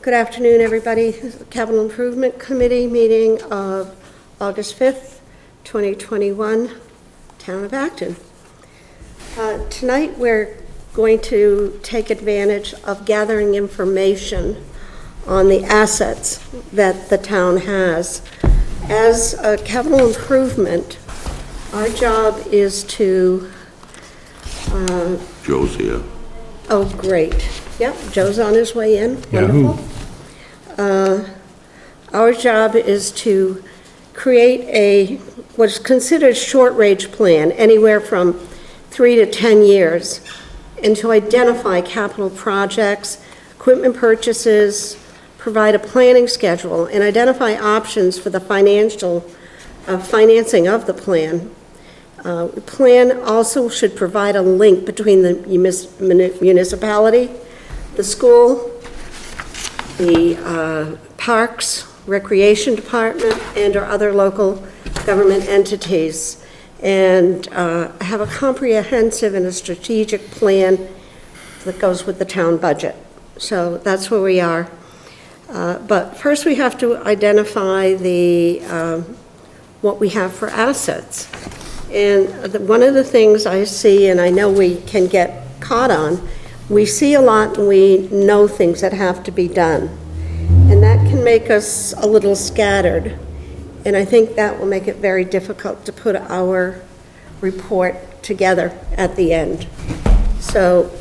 Good afternoon, everybody. This is the Capital Improvement Committee meeting of August 5th, 2021, Town of Acton. Tonight we're going to take advantage of gathering information on the assets that the town has. As a capital improvement, our job is to... Joe's here. Oh, great. Yep, Joe's on his way in. Wonderful. Our job is to create what's considered short-range plan, anywhere from 3 to 10 years, and to identify capital projects, equipment purchases, provide a planning schedule, and identify options for the financing of the plan. The plan also should provide a link between the municipality, the school, the parks, recreation department, and our other local government entities, and have a comprehensive and a strategic plan that goes with the town budget. So that's where we are. But first we have to identify what we have for assets. And one of the things I see, and I know we can get caught on, we see a lot and we know things that have to be done. And that can make us a little scattered. And I think that will make it very difficult to put our report together at the end. So,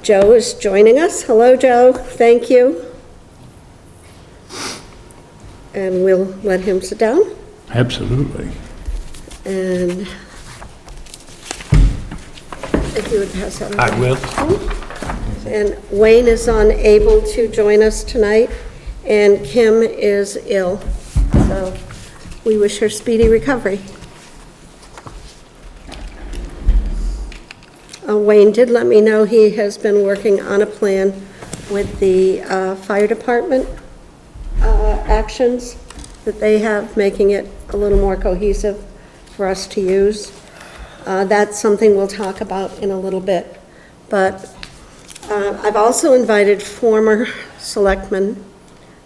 Joe is joining us. Hello, Joe. Thank you. And we'll let him sit down. Absolutely. And if you would pass that I will. And Wayne is unable to join us tonight, and Kim is ill. So we wish her speedy recovery. Wayne did let me know he has been working on a plan with the fire department actions that they have, making it a little more cohesive for us to use. That's something we'll talk about in a little bit. But I've also invited former selectman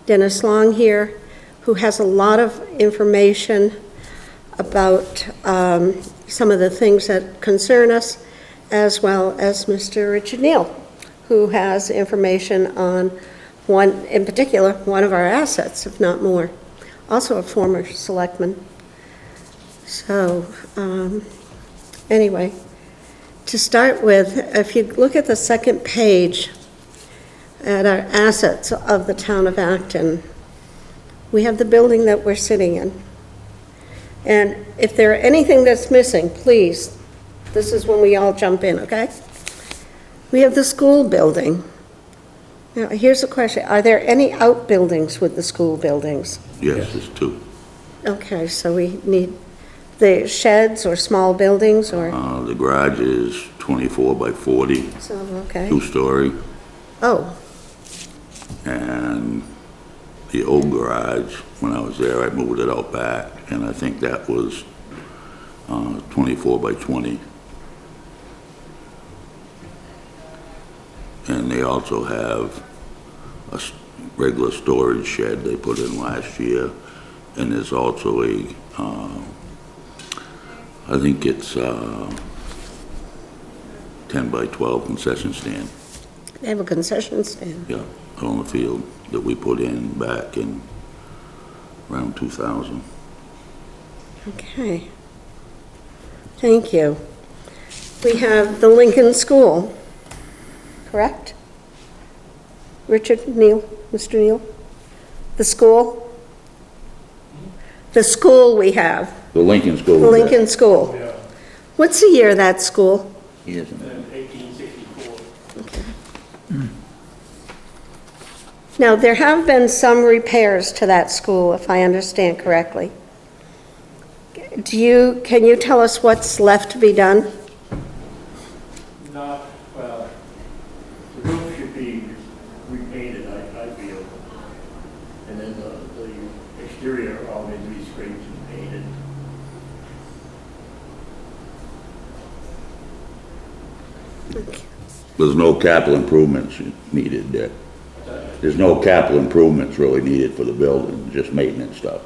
Dennis Long here, who has a lot of information about some of the things that concern us, as well as Mr. Richard Neal, who has information on one, in particular, one of our assets, if not more. Also a former selectman. So, anyway, to start with, if you look at the second page at our assets of the town of Acton, we have the building that we're sitting in. And if there are anything that's missing, please, this is when we all jump in, okay? We have the school building. Now, here's the question. Are there any outbuildings with the school buildings? Yes, there's two. Okay, so we need the sheds or small buildings, or? The garage is 24 by 40, So, okay. two-story, Oh, and the old garage, when I was there, I moved it out back, and I think that was 24 by 20. And they also have a regular storage shed they put in last year, and there's also I think it's 10 by 12 concession stand. they have a concession stand. Yeah, on the field that we put in back in around 2000. Okay. Thank you. We have the Lincoln School, correct? Richard Neal, Mr. Neal? The school? The school we have, The Lincoln School. the Lincoln School. Yeah, What's the year of that school? Yes. in 1864. Okay. Now, there have been some repairs to that school, if I understand correctly. Can you tell us what's left to be done? Not, well, the roof should be repainted, I feel. And then the exterior all needs to be scraped and painted. Okay. There's no capital improvements needed there. There's no capital improvements really needed for the building, just maintenance stuff.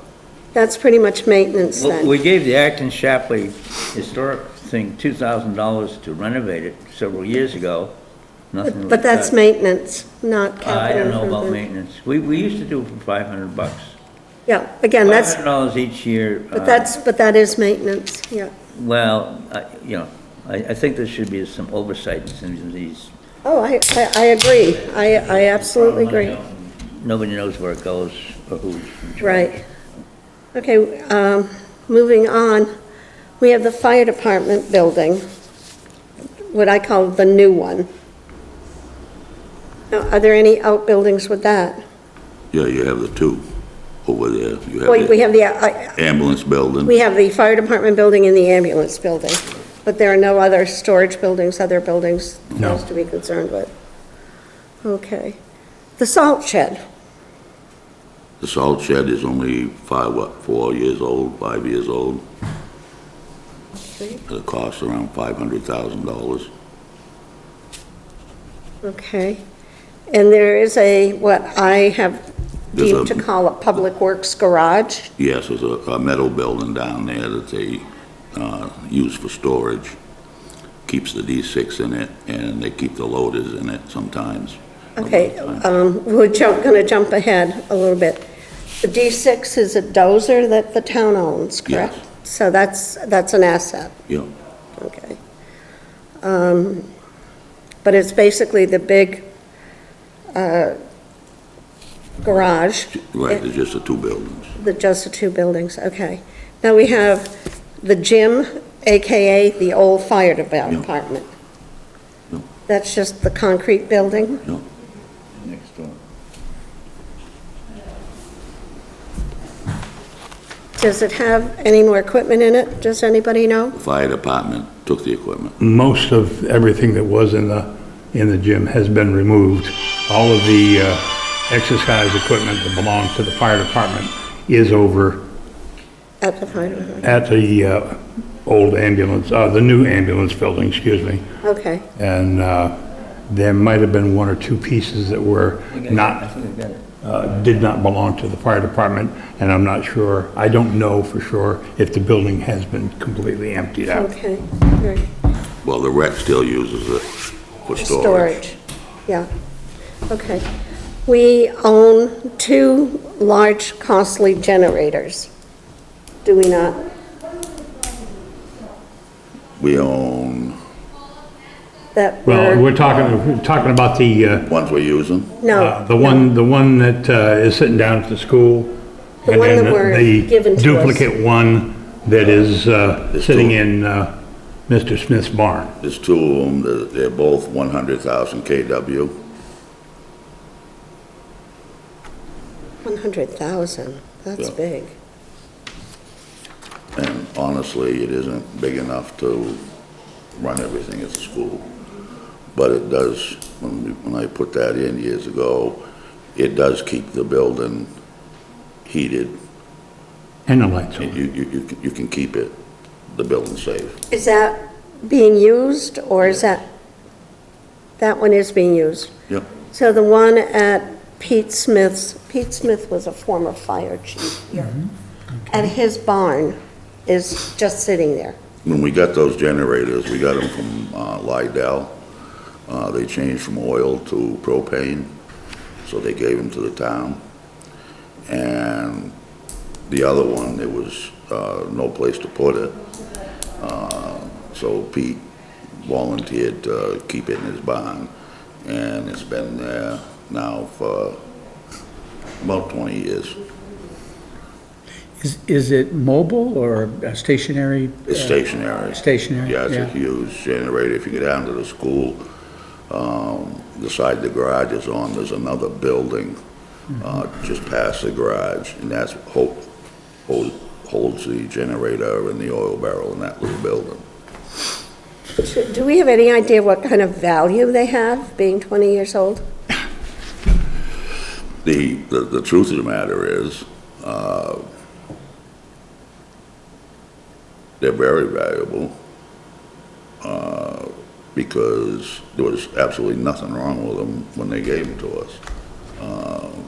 That's pretty much maintenance Well, then. we gave the Acton Shapley Historic thing $2,000 to renovate it several years ago. Nothing was But that's done. maintenance, not I capital don't know about improvement. maintenance. We used to do it for $500. Yeah, again, that's, $500 each year. but that is maintenance, yeah. Well, you know, I think there should be some oversight in these. Oh, I agree. I absolutely agree. Nobody knows where it goes or who's in charge. Right. Okay, moving on, we have the fire department building, what I call the new one. Now, are there any outbuildings with that? Yeah, you have the two over there. You Well, have we the have the, ambulance building. we have the fire department building and the ambulance building, but there are no other storage buildings, other buildings for No. us to be concerned with. Okay. The salt shed, The salt shed is only 4 years old, 5 years old. At a cost around $500,000. okay. And there is what I have There's deemed a- to call a public works garage. Yes, there's a metal building down there that they use for storage. Keeps the D6 in it, and they keep the loaders in it sometimes. Okay, we're gonna jump ahead a little bit. The D6 is a dozer that the town owns, correct? Yes. So that's an asset, Yeah, okay. But it's basically the big garage, right, there's just the two buildings. just the two buildings, okay. Now we have the gym, AKA the old fire department. Yeah. That's just the concrete building? Yeah. Next door. Does it have any more equipment in it? Does anybody know? The fire department took the equipment. Most of everything that was in the gym has been removed. All of the exercise equipment that belonged to the fire department is over At the fire department? at the old ambulance, the new ambulance building, excuse me. Okay, And there might have been one or two pieces that were I not, think I got it. did not belong to the fire department, and I'm not sure, I don't know for sure if the building has been completely emptied out. okay, all right. Well, the rec still uses it for storage. Storage, yeah, okay. We own two large costly generators, do we not? We own That Well, were, we're talking about the, ones we're using. no. the one that is sitting down at the school. The and one then that were the given to us. duplicate one that is sitting two. in Mr. Smith's barn. There's two of them, they're both 100,000 KW. 100,000, that's Yeah. big. And honestly, it isn't big enough to run everything at the school. But it does, when I put that in years ago, it does keep the building heated. And the lights And on. you can keep it, the building safe. Is that being used, or is that one is being used? Yep, So the one at Pete Smith was a former fire chief here. And his barn is just sitting there. when we got those generators, we got them from Lydell. They changed from oil to propane, so they gave them to the town. And the other one, there was no place to put it. So Pete volunteered to keep it in his barn, and it's been there now for about 20 years. Is it mobile or stationary? It's stationary. Stationary, Yeah, it's a yeah. huge generator. If you go down to the school, the side the garage is on, there's another building just past the garage, and that's holds the generator and the oil barrel in that little building. Do we have any idea what kind of value they have, being 20 years old? The truth of the matter is, they're very valuable. because there was absolutely nothing wrong with them when they gave them to us.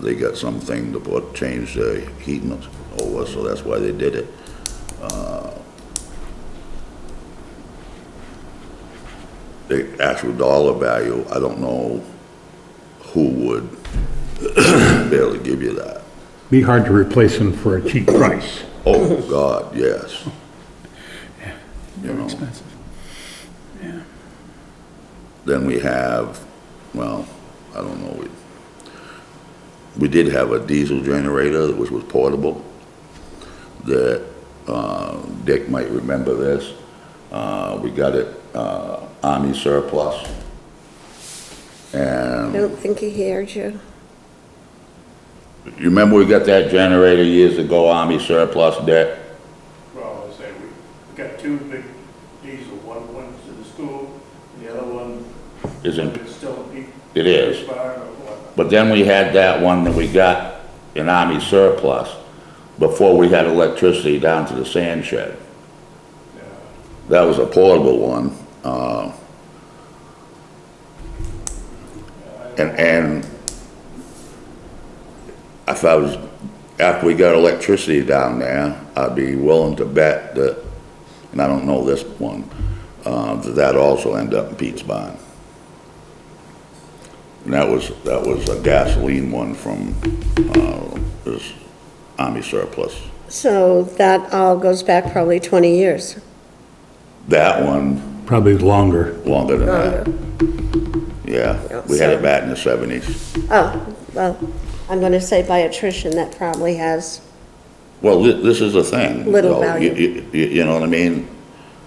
They got something to change the heating over, so that's why they did it. The actual dollar value, I don't know who would be able to give you that. Be hard to replace them for a cheap price. Oh, God, yes. You Very know. expensive. Yeah. Then we have, well, I don't know, we did have a diesel generator, which was portable, that, Dick might remember this. We got it, Army surplus. I And don't think he heard you. you remember we got that generator years ago, Army surplus, Dick? Well, I say, we got two big diesel, one went to the school, and the other one Isn't, is still in peak. it is. Barn or whatnot. But then we had that one that we got in Army surplus before we had electricity down to the sand shed. Yeah. That was a portable one. And if I was, after we got electricity down there, I'd be willing to bet that, and I don't know this one, that also ended up in Pete's barn. And that was a gasoline one from, this Army surplus. So that all goes back probably 20 years. That one, Probably longer. longer than that. Yeah, Yeah, we had so- it back in the 70s. Oh, well, I'm going to say by attrition, that probably has, Well, this is the thing. Little though. value. You know what I mean?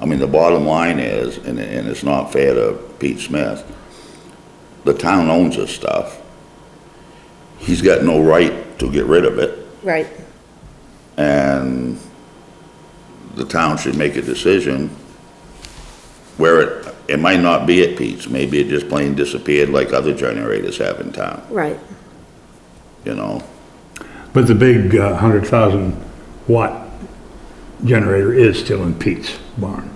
I mean, the bottom line is, and it's not fair to Pete Smith, the town owns this stuff. He's got no right to get rid of it, right, and the town should make a decision where it might not be at Pete's, maybe it just plain disappeared like other generators have in town, right. you know? But the big 100,000 watt generator is still in Pete's barn.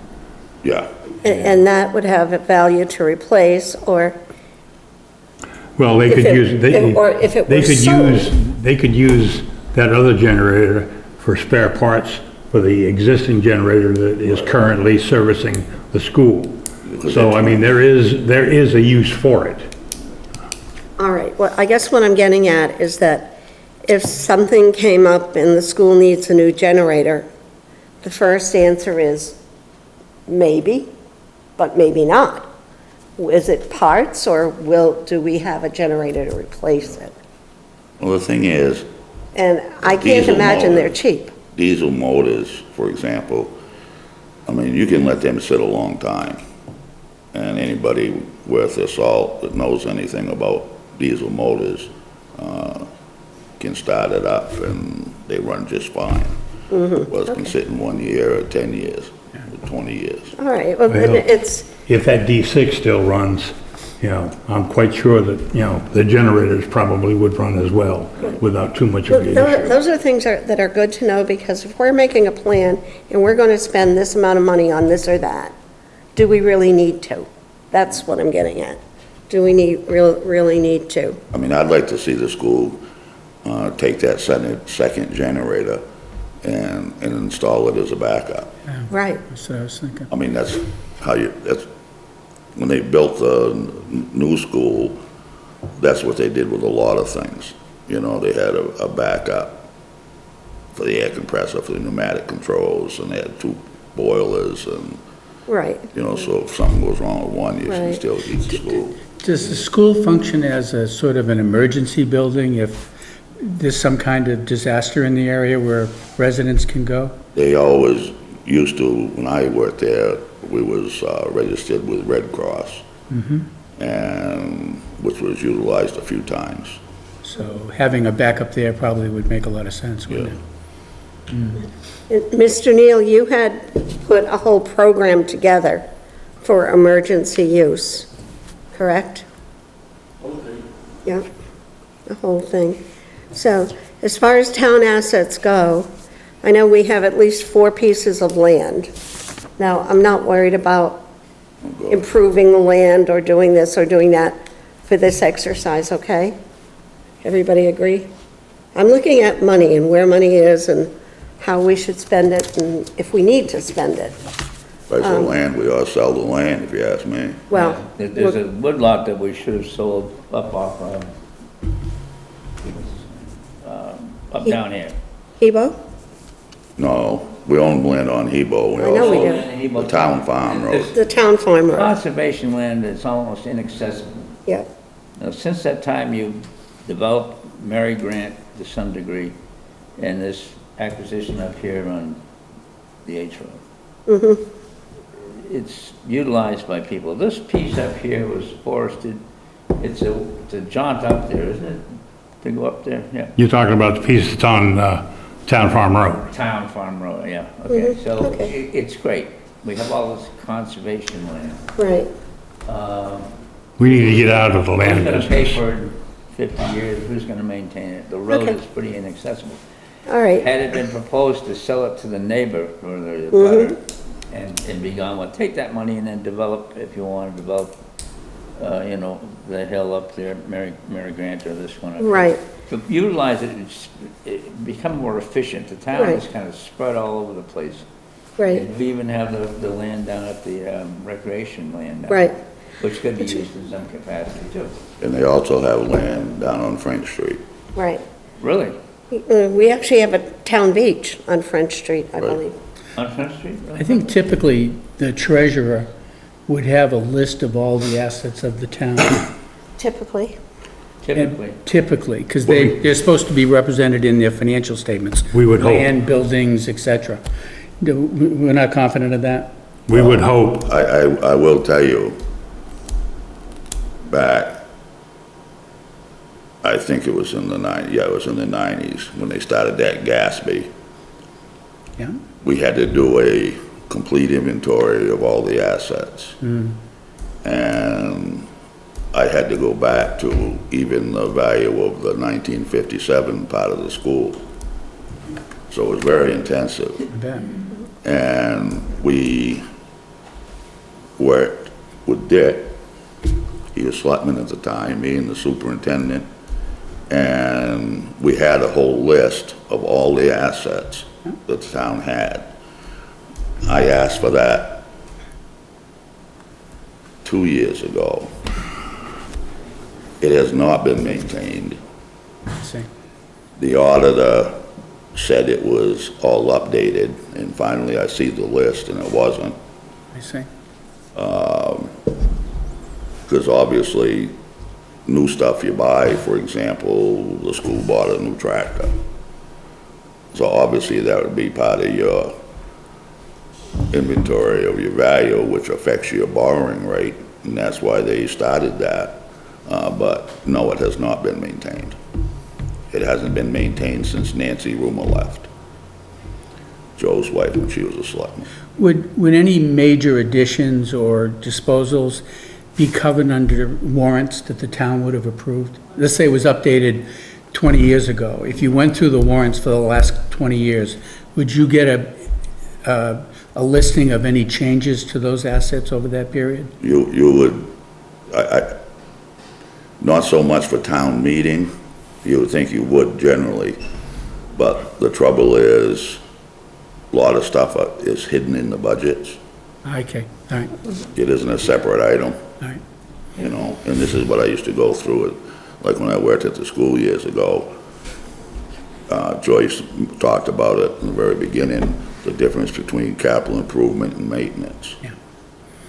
Yeah, And that would have a value to replace, or Well, they If could it- use, or if it they were could sold. they could use that other generator for spare parts for the existing generator that is currently servicing the school. So, I mean, there is a use for it. all right, well, I guess what I'm getting at is that if something came up and the school needs a new generator, the first answer is maybe, but maybe not. Is it parts, or do we have a generator to replace it? well, the thing is, And I can't Diesel imagine they're motor. cheap. diesel motors, for example, I mean, you can let them sit a long time. And anybody worth their salt that knows anything about diesel motors, can start it up and they run just fine. Well, it can sit in 1 year or 10 years, or 20 years. All right, well, then Well, it's, If that D6 still runs, you know, I'm quite sure that, you know, the generators probably would run as well without too much of an issue. those are things that are good to know, because if we're making a plan and we're going to spend this amount of money on this or that, do we really need to? That's what I'm getting at. Do we really need to? I mean, I'd like to see the school, take that second generator and install it as a backup. Right, That's what I was thinking. I mean, that's when they built the new school, that's what they did with a lot of things. You know, they had a backup for the air compressor, for the pneumatic controls, and they had 2 boilers, and, right. you know, so if something goes wrong with one, you can Right. still heat the school. Does the school function as a sort of an emergency building if there's some kind of disaster in the area where residents can go? They always used to, when I worked there, we was registered with Red Cross, and, which was utilized a few times. So having a backup there probably would make a lot of sense, wouldn't Yeah. it? Mr. Neal, you had put a whole program together for emergency use, correct? Okay. Yeah, the whole thing. So as far as town assets go, I know we have at least 4 pieces of land. Now, I'm not worried about God. improving the land or doing this or doing that for this exercise, okay? Everybody agree? I'm looking at money and where money is and how we should spend it and if we need to spend it. Price of land, we ought to sell the land, if you ask me. Well, There's a woodlot that we should have sold up off, up down here. Hebo? No, we own land on Hebo. I know we also- do. The town farm road. The town farm road, Conservation land is almost inaccessible. yeah. Now, since that time, you developed Mary Grant to some degree, and this acquisition up here on the H Road. It's utilized by people. This piece up here was forested. It's a jaunt up there, isn't it? To go up there, yeah. You're talking about the piece that's on Town Farm Road. Town Farm Road, yeah, okay. So okay. it's great. We have all this conservation land. Right, We need to get out of the land Who's gonna pay business. for it in 50 years? Who's gonna maintain it? The road Okay. is pretty inaccessible. all right, Had it been proposed to sell it to the neighbor or the butter and be gone, well, take that money and then develop, if you want to develop, you know, the hill up there, Mary Grant or this one up there. right, To utilize it, it become more efficient. The town is Right. kind of spread all over the place. right, And we even have the land down at the recreation land. now, right. Which could be used in some capacity too. And they also have land down on French Street. Right. Really? We actually have a town beach on French Street, I Right. believe. On Front Street? Really? I think typically the treasurer would have a list of all the assets of the town. Typically. Typically. Typically, because they're supposed to be represented in their financial statements. We would hope. Land, buildings, et cetera. We're not confident of that? We would hope. I will tell you, back, I think it was in the it was in the 90s, when they started that Gatsby. Yeah? We had to do a complete inventory of all the assets. And I had to go back to even the value of the 1957 part of the school. So it was very intensive. I bet. And we worked with Dick. He was selectman at the time, me and the superintendent. And we had a whole list of all the assets that the town had. I asked for that 2 years ago. It has not been maintained. I see. The auditor said it was all updated, and finally I see the list and it wasn't. I see. Because obviously, new stuff you buy, for example, the school bought a new tractor. So obviously that would be part of your inventory of your value, which affects your borrowing rate, and that's why they started that. But no, it has not been maintained. It hasn't been maintained since Nancy Rumor left, Joe's wife, when she was a selectman. Would any major additions or disposals be covered under warrants that the town would have approved? Let's say it was updated 20 years ago. If you went through the warrants for the last 20 years, would you get a listing of any changes to those assets over that period? You would, not so much for town meeting, you would think you would generally, but the trouble is, a lot of stuff is hidden in the budgets. Okay, all right, It isn't a separate item, all right. you know, and this is what I used to go through it. Like when I worked at the school years ago, Joyce talked about it in the very beginning, the difference between capital improvement and maintenance. Yeah.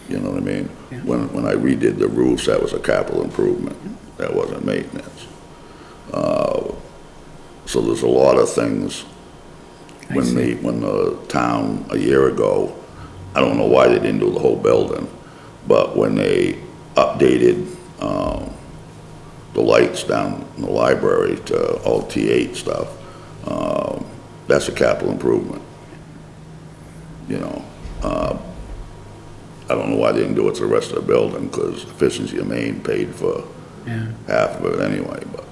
You know what I mean? Yeah. When I redid the roofs, that was a capital improvement. That wasn't maintenance. So there's a lot of things. I see. When the town, a year ago, I don't know why they didn't do the whole building, but when they updated, the lights down in the library to all T8 stuff, that's a capital improvement. You know, I don't know why they didn't do it to the rest of the building, because Efficiency of Maine paid for Yeah. half of it anyway, but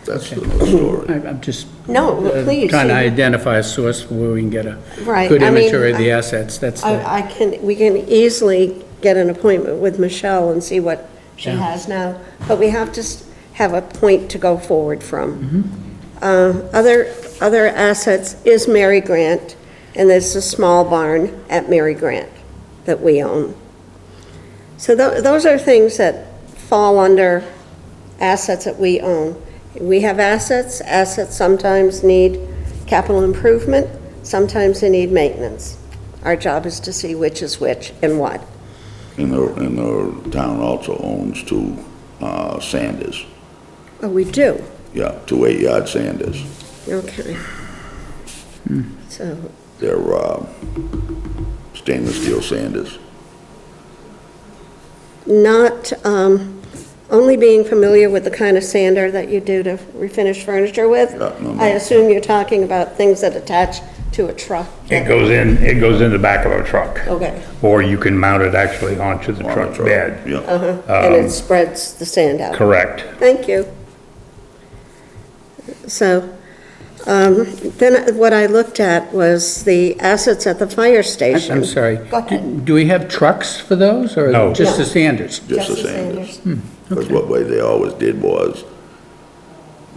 that's another story. I'm just No, please. trying to identify a source for where we can get a Right, good I mean, inventory of the assets. That's the, we can easily get an appointment with Michelle and see what she Yeah. has now, but we have to have a point to go forward from. Other assets is Mary Grant, and there's a small barn at Mary Grant that we own. So those are things that fall under assets that we own. We have assets sometimes need capital improvement, sometimes they need maintenance. Our job is to see which is which and what. And the town also owns two sanders. Oh, we do? Yeah, two 8-yard sanders. Okay. So, They're stainless steel sanders. not, only being familiar with the kind of sander that you do to refinish furniture with. Yeah, no. I assume you're talking about things that attach to a truck. It goes in the back of a truck. Okay. Or you can mount it actually onto the On truck truck. bed. Yeah. And it spreads the sand out. Correct. Thank you. So, then what I looked at was the assets at the fire station. I'm sorry. Go ahead. Do we have trucks for those, or No. just the No. Sanders? Just the Just the sanders. Sanders. Because what way they always did was,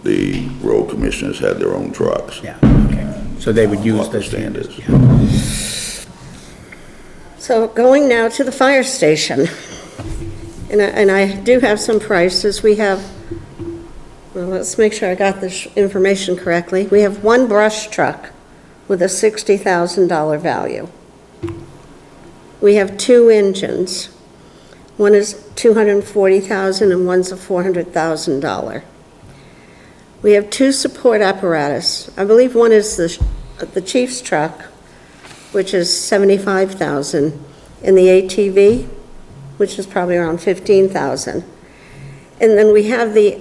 the road commissioners had their own trucks. Yeah, okay. So they would use Off the the Sanders. Sanders. So going now to the fire station. And I do have some prices. We have, well, let's make sure I got this information correctly. We have one brush truck with a $60,000 value. We have two engines. One is $240,000 and one's a $400,000. We have two support apparatus. I believe one is the chief's truck, which is $75,000, and the ATV, which is probably around $15,000. And then we have the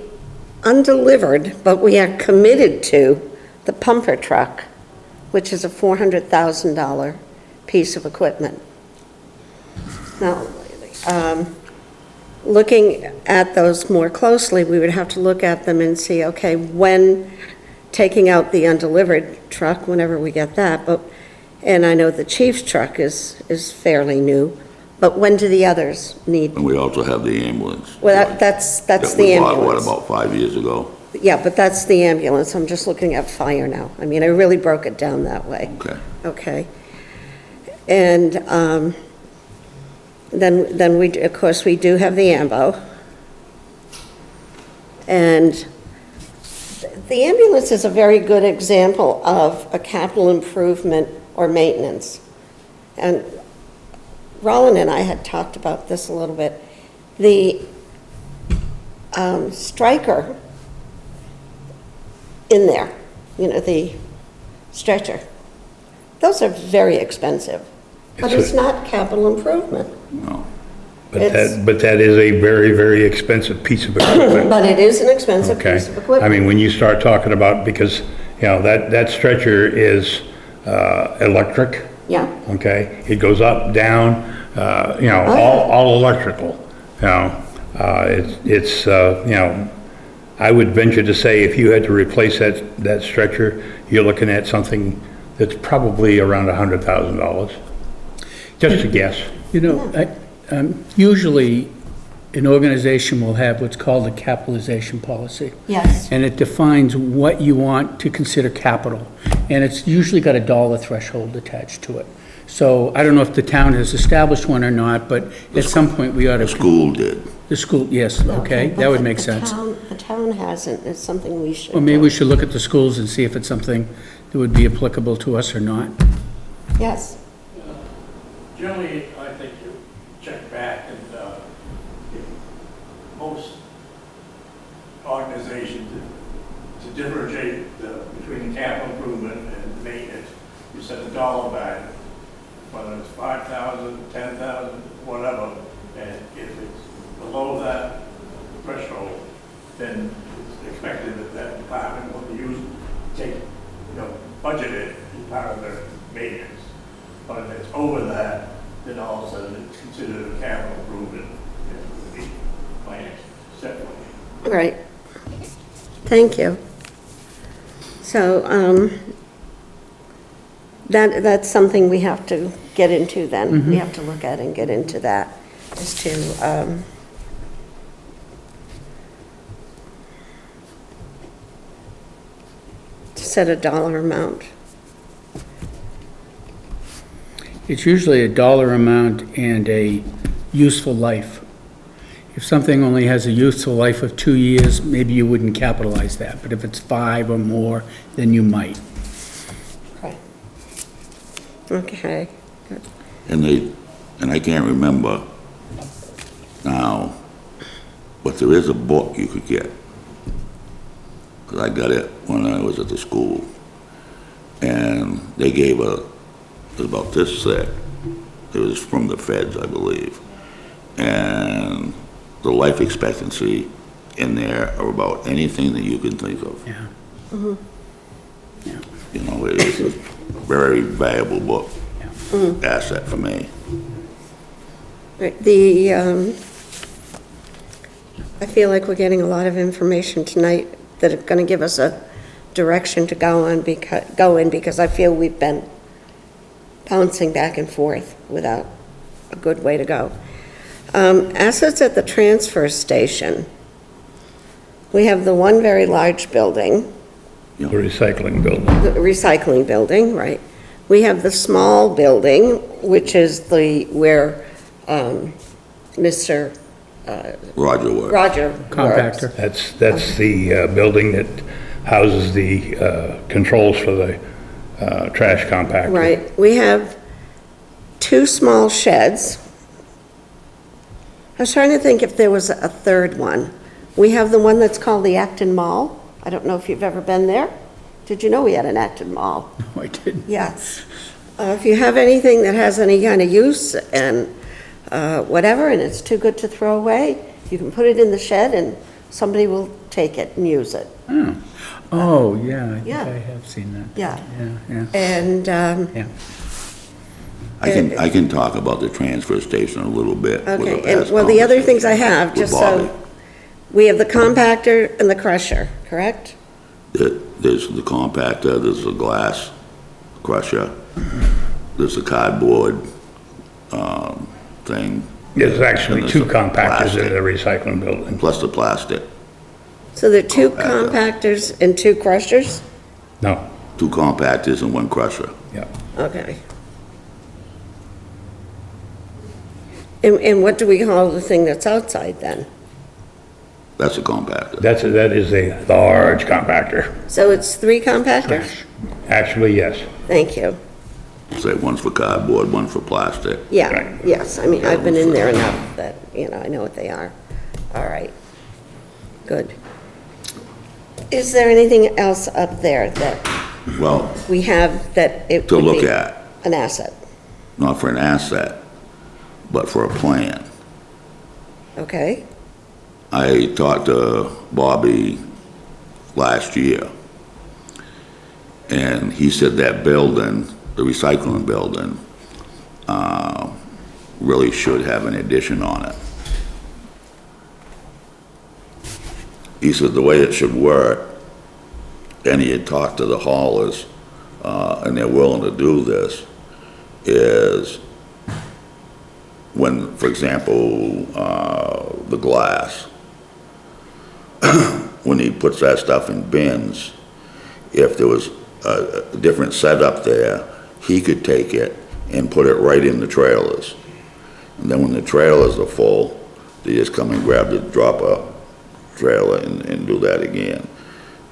undelivered, but we are committed to, the pumper truck, which is a $400,000 piece of equipment. Now, looking at those more closely, we would have to look at them and see, okay, when taking out the undelivered truck, whenever we get that, and I know the chief's truck is fairly new, but when do the others need? And we also have the ambulance. Well, that's That the we bought, what, ambulance. about 5 years ago? Yeah, but that's the ambulance. I'm just looking at fire now. I mean, I really broke it down that way. Okay. Okay. And then we, of course, we do have the AMBO. And the ambulance is a very good example of a capital improvement or maintenance. And Roland and I had talked about this a little bit. The striker in there, the stretcher, those are very expensive, but it's not capital improvement. No. But It's- that is a very, very expensive piece of equipment. But it is an expensive Okay. piece of equipment. I mean, when you start talking about, because, that stretcher is electric, Yeah, okay? It goes up, down, all electrical, I would venture to say if you had to replace that stretcher, you're looking at something that's probably around $100,000. Just a guess. Usually, an organization will have what's called a capitalization policy. yes. And it defines what you want to consider capital. And it's usually got a dollar threshold attached to it. So I don't know if the town has established one or not, but at some point we ought The to. school did. The school, yes, okay, but that would the- make the sense. The town hasn't. It's something we should Or maybe do. we should look at the schools and see if it's something that would be applicable to us or not. Yes. Generally, I think you check back and, most organizations, to differentiate between the capital improvement and maintenance, you set a dollar value, whether it's 5,000, 10,000, whatever, and if it's below that threshold, then it's expected that that department will budget it as part of their maintenance. But if it's over that, then all of a sudden it's considered a capital improvement, and it would be financed separately. Right. Thank you. So, that's something we have to get into then. We have to look at and get into that. is to, set a dollar amount. It's usually a dollar amount and a useful life. If something only has a useful life of 2 years, maybe you wouldn't capitalize that, but if it's 5 or more, then you might. Okay. And I can't remember now, but there is a book you could get. Because I got it when I was at the school. And they gave it was about this thick. It was from the feds, I believe. And the life expectancy in there are about anything that you can think of. Yeah. You know, it is a very valuable book, asset for me. I feel like we're getting a lot of information tonight that are gonna give us a direction to go in, because I feel we've been bouncing back and forth without a good way to go. Assets at the transfer station. We have the one very large building, The recycling building. the recycling building, right? We have the small building, which is where Mr. Roger worked. Roger works. Compactor. That's the building that houses the controls for the trash compactor. Right. We have 2 small sheds. I was trying to think if there was a third one. We have the one that's called the Acton Mall. I don't know if you've ever been there. Did you know we had an Acton Mall? No, I didn't. Yes. If you have anything that has any kind of use and whatever, and it's too good to throw away, you can put it in the shed and somebody will take it and use it. Oh, yeah, I think Yeah. I have seen that. Yeah. Yeah, And, yeah. I can talk about the transfer station a little bit. with a okay, past and, well, the other things I conversation have, with just Bobby. so, we have the compactor and the crusher, correct? There's the compactor, there's the glass crusher, there's the cardboard, thing. There's actually and 2 there's the compactors in plastic, the recycling building. Plus the plastic. So there are 2 Compactor. compactors and 2 crushers? No, 2 compactors and 1 crusher. yeah. Okay. And what do we call the thing that's outside then? That's a compactor. That is a large compactor. So it's 3 compactors? Actually, yes. Thank you. Say one's for cardboard, one for plastic. Yeah, Right. yes, I mean, I've been in there enough that, I know what they are. All right, good. Is there anything else up there that Well, we have that it to would look be at, an asset? not for an asset, but for a plan. Okay, I talked to Bobby last year, and he said that building, the recycling building, really should have an addition on it. He said the way it should work, and he had talked to the haulers, and they're willing to do this, is when, for example, the glass, when he puts that stuff in bins, if there was a different setup there, he could take it and put it right in the trailers. And then when the trailers are full, they just come and grab the drop-up trailer and do that again.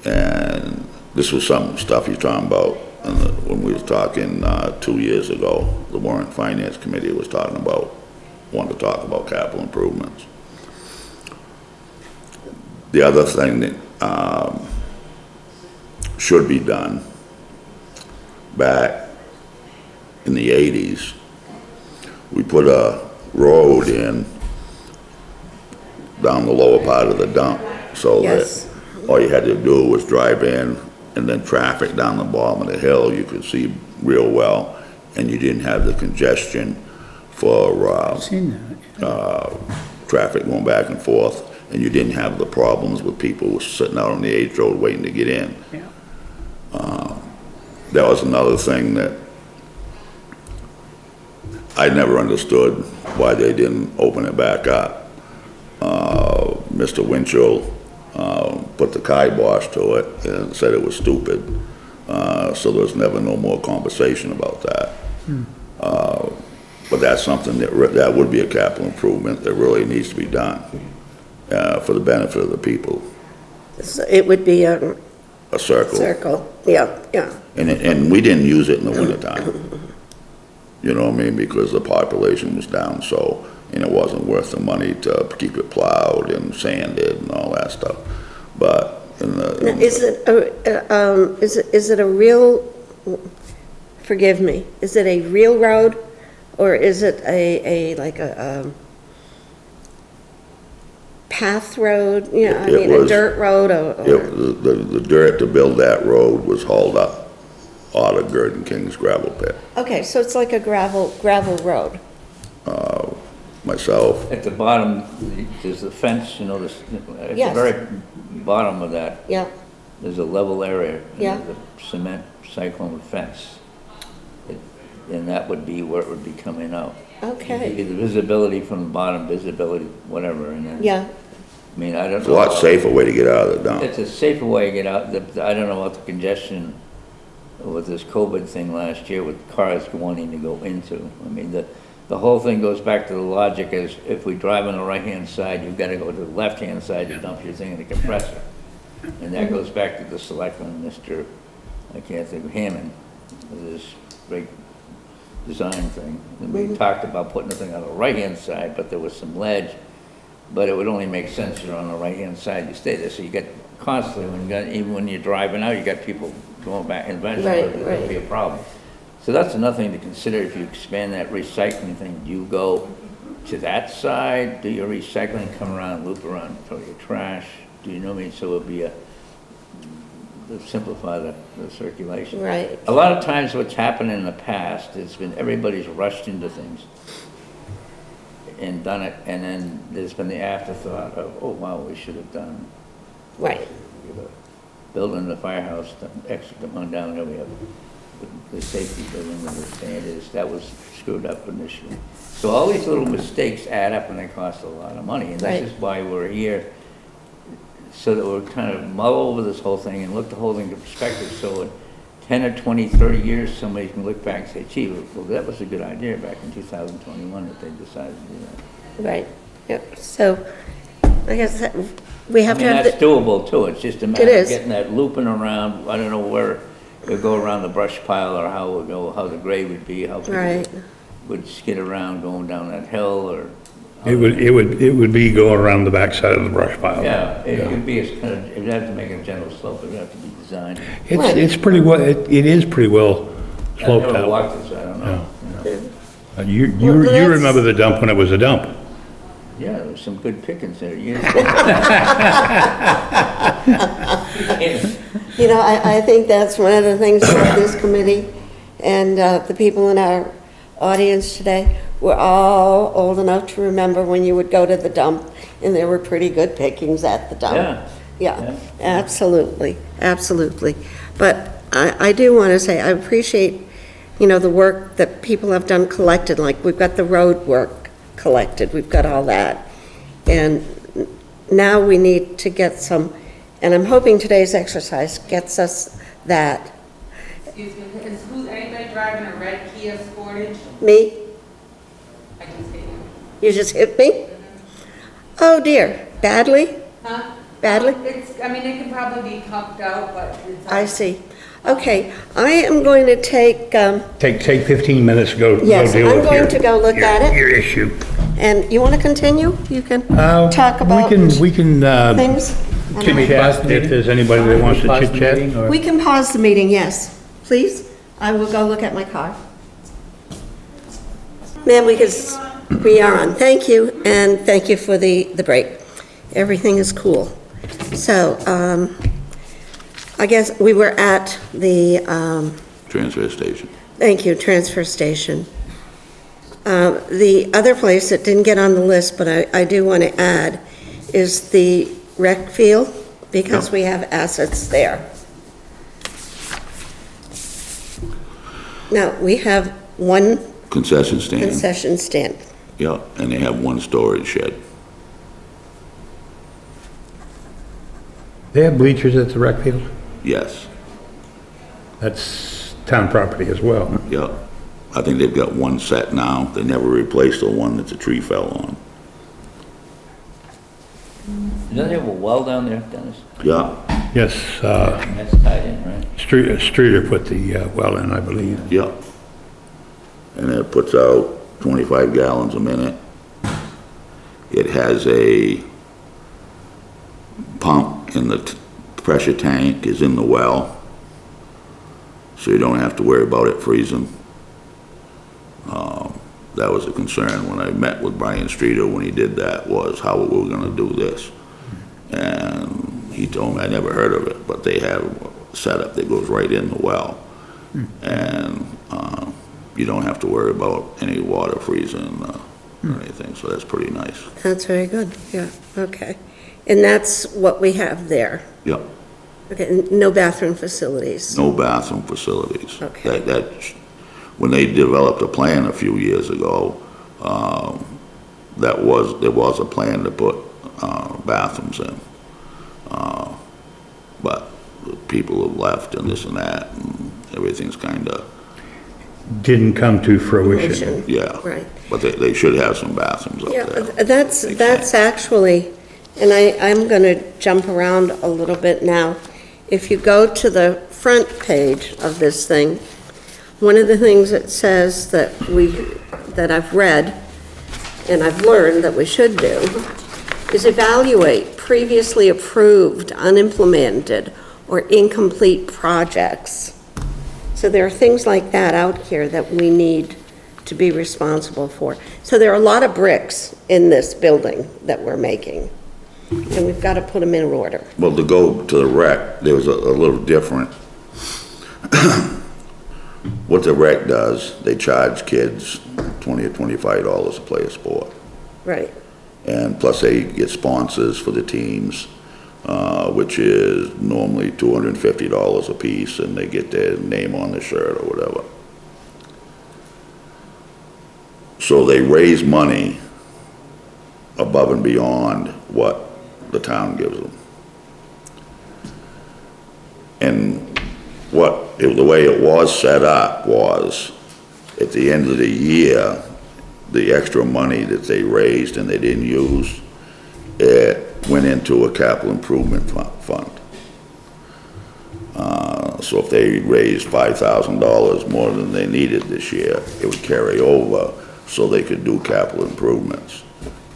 And this was some stuff he's talking about when we was talking 2 years ago. The Warrant Finance Committee was talking about, wanted to talk about capital improvements. The other thing that should be done, back in the 80s, we put a road in down the lower part of the dump, so Yes. that all you had to do was drive in, and then traffic down the bottom of the hill, you could see real well, and you didn't have the congestion for I've seen that. traffic going back and forth, and you didn't have the problems with people sitting out on the H road waiting to get in. Yeah. That was another thing that I never understood why they didn't open it back up. Mr. Winchell, put the kibosh to it and said it was stupid. So there's never no more conversation about that. But that's something that would be a capital improvement that really needs to be done, for the benefit of the people. So it would be a A circle. circle, yeah, yeah. And we didn't use it in the wintertime. You know what I mean? Because the population was down, so, and it wasn't worth the money to keep it plowed and sanded and all that stuff. But in Now, is it a real, forgive me, is it a real road, or is it like a path road, you know, I It mean, a was- dirt road, or? The dirt to build that road was hauled up out of Gordon King's gravel pit. Okay, so it's like a gravel road. Myself, At the bottom, there's the fence, you know, at the Yes. very bottom of that, Yeah, there's a level area. and Yeah. there's a cement cyclone fence. And that would be where it would be coming out. okay, Either visibility from the bottom, visibility, whatever, and then. yeah, I mean, I don't know. it's a lot safer way to get out of the dump. It's a safer way to get out. I don't know about the congestion with this COVID thing last year with cars wanting to go into. I mean, the whole thing goes back to the logic is if we drive on the right-hand side, you've got to go to the left-hand side to dump your thing in the compressor. And that goes back to the selectman, Mr., I can't think of, Hammond, with this great design thing. And we talked about putting the thing on the right-hand side, but there was some ledge, but it would only make sense you're on the right-hand side, you stay there. So you get constantly, even when you're driving out, you got people going back, and eventually Right, there'll be a problem. So that's another thing to consider if you expand that recycling thing. Do you go to that side, do your recycling, come around, loop around, throw your trash? Do you know what I mean? So it'll be to simplify the circulation. right. A lot of times what's happened in the past, it's been everybody's rushed into things and done it, and then there's been the afterthought of, oh, wow, we should have done, Right, building the firehouse, the extra, come on down there, we have the safety building where the stand is, that was screwed up initially. So all these little mistakes add up and they cost a lot of money, and Right. that's just why we're here, so that we're kind of mull over this whole thing and look the whole thing into perspective, so in 10 or 20, 30 years, somebody can look back and say, gee, well, that was a good idea back in 2021 that they decided to do that. right, yep, so, I guess that we have I to mean, have that's the, doable too, it's just a matter It of is. getting that looping around, I don't know where it'll go around the brush pile or how it would go, how the grade would be, how people Right. would skid around going down that hill or. It would be going around the backside of the brush pile. Yeah, it could be, a kind of, it'd have to make a general slope, it'd have to be designed. Right. It's pretty well, it is pretty well I've sloped never out. walked it, so I don't know. You know. You Well, that's- remember the dump when it was a dump. Yeah, there was some good pickings there years ago. you know, I think that's one of the things about this committee and the people in our audience today. We're all old enough to remember when you would go to the dump and there were pretty good pickings at the dump. Yeah. Yeah, absolutely, absolutely. But I do want to say, I appreciate, you know, the work that people have done collected, like we've got the road work collected, we've got all that. And now we need to get some, and I'm hoping today's exercise gets us that. Excuse me, is anybody driving a red Kia Sportage? Me? I can see you. You just hit me? Oh dear, badly? Huh? Badly? I mean, it can probably be pumped out, but it's. I see. Okay, I am going to take, Take 15 minutes to go deal with Yes, your... I'm going to go look at it. Your issue. and you want to continue? You can Uh, talk about We can, things? Can we pause the if meeting? there's anybody that wants to Pause the chit chat. meeting, or- We can pause the meeting, yes. Please? I will go look at my car. Ma'am, we are on. Thank you, and thank you for the break. Everything is cool. So, I guess we were at the, Transfer station. thank you, transfer station. The other place that didn't get on the list, but I do want to add, is the rec field, because we have assets there. Now, we have one Concession stand. concession stand. Yeah, and they have one storage shed. They have bleachers at the rec field? Yes, That's town property as well. yeah. I think they've got one set now. They never replaced the one that the tree fell on. Don't they have a well down there, Dennis? Yeah, Yes, That's tied in, right? Streeter put the well in, I believe. yeah. And it puts out 25 gallons a minute. It has a pump in the pressure tank is in the well, so you don't have to worry about it freezing. That was a concern when I met with Brian Streeter when he did that, was how we were gonna do this. And he told me, I never heard of it, but they have a setup that goes right in the well. And, you don't have to worry about any water freezing, or anything, so that's pretty nice. That's very good, yeah, okay. And that's what we have there. Yep, Okay, and no bathroom facilities. no bathroom facilities. Okay. When they developed a plan a few years ago, there was a plan to put, bathrooms in. But people have left and this and that, and everything's kinda, Didn't come to fruition. yeah. Right. But they should have some bathrooms up Yeah, there. that's actually, and I'm gonna jump around a little bit now. If you go to the front page of this thing, one of the things it says that I've read, and I've learned that we should do, is evaluate previously approved, unimplemented, or incomplete projects. So there are things like that out here that we need to be responsible for. So there are a lot of bricks in this building that we're making, and we've got to put them in order. Well, to go to the rec, there was a little different. What the rec does, they charge kids $20 or $25 to play a sport. Right, And plus they get sponsors for the teams, which is normally $250 a piece, and they get their name on the shirt or whatever. So they raise money above and beyond what the town gives them. And the way it was set up was, at the end of the year, the extra money that they raised and they didn't use, it went into a capital improvement fund. So if they raised $5,000 more than they needed this year, it would carry over so they could do capital improvements.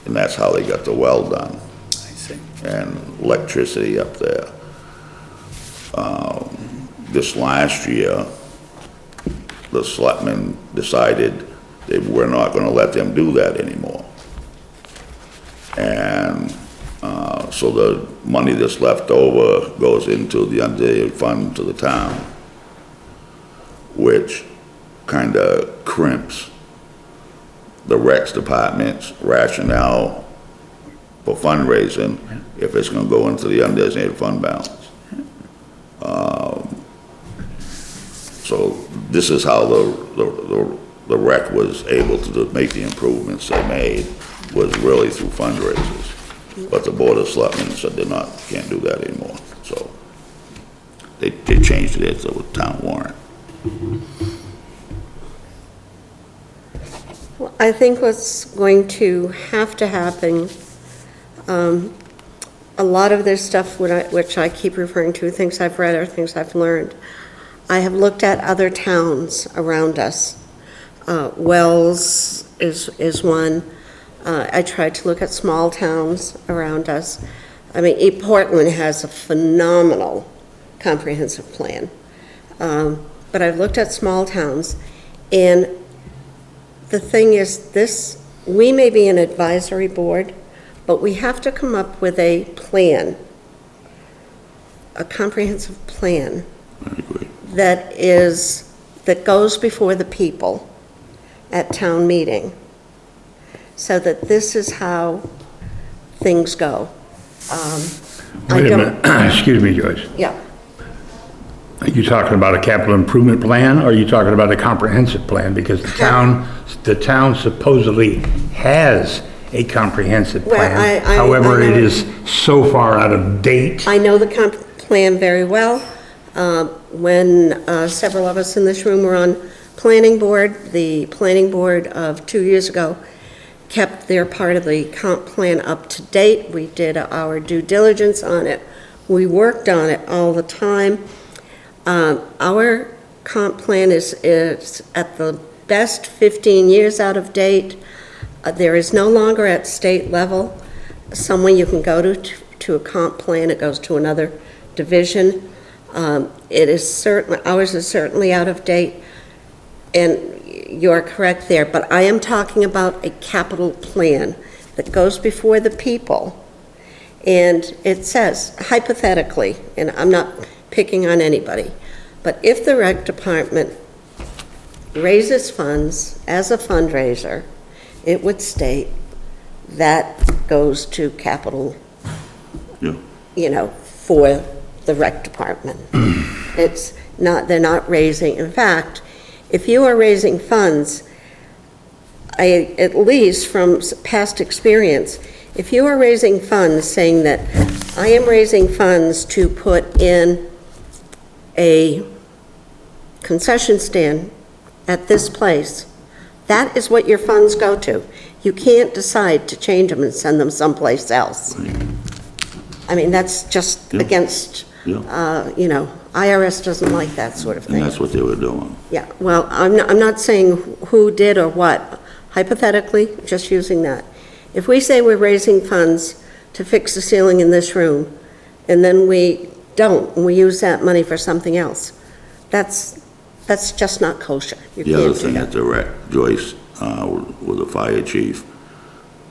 And that's how they got the well done. I see. And electricity up there. This last year, the selectmen decided they were not gonna let them do that anymore. And, so the money that's left over goes into the undesignated fund to the town, which kinda crimps the Recs department's rationale for fundraising if it's gonna go into the undesignated fund balance. So this is how the rec was able to make the improvements they made, was really through fundraisers. But the Board of Selectmen said can't do that anymore, so they changed it to a town warrant. well, I think what's going to have to happen, a lot of this stuff, which I keep referring to, things I've read or things I've learned, I have looked at other towns around us. Wells is one. I tried to look at small towns around us. I mean, Portland has a phenomenal comprehensive plan. But I've looked at small towns, and the thing is this, we may be an advisory board, but we have to come up with a plan, a comprehensive plan I agree. that goes before the people at town meeting, so that this is how things go. I Wait a don't- minute, excuse me, Joyce. Yeah, Are you talking about a capital improvement plan, or are you talking about a comprehensive plan? Because the town supposedly has a comprehensive Well, plan. I However, it know- is so far out of date. I know the comp plan very well. When several of us in this room were on planning board, the planning board of 2 years ago kept their part of the comp plan up to date. We did our due diligence on it. We worked on it all the time. Our comp plan is at the best 15 years out of date. There is no longer at state level somewhere you can go to a comp plan. It goes to another division. It is certainly, ours is certainly out of date, and you're correct there, but I am talking about a capital plan that goes before the people, and it says, hypothetically, and I'm not picking on anybody, but if the rec department raises funds as a fundraiser, it would state that goes to capital, Yeah. for the rec department. It's not, they're not raising, in fact, if you are raising funds, at least from past experience, if you are raising funds saying that I am raising funds to put in a concession stand at this place, that is what your funds go to. You can't decide to change them and send them someplace else. I mean, that's just Yeah. against, Yeah. IRS doesn't like that sort of And thing. that's what they were doing. Yeah, well, I'm not saying who did or what, hypothetically, just using that. If we say we're raising funds to fix the ceiling in this room, and then we don't, and we use that money for something else, that's just not kosher. You The other can't do thing that. at the rec, Joyce, with the fire chief,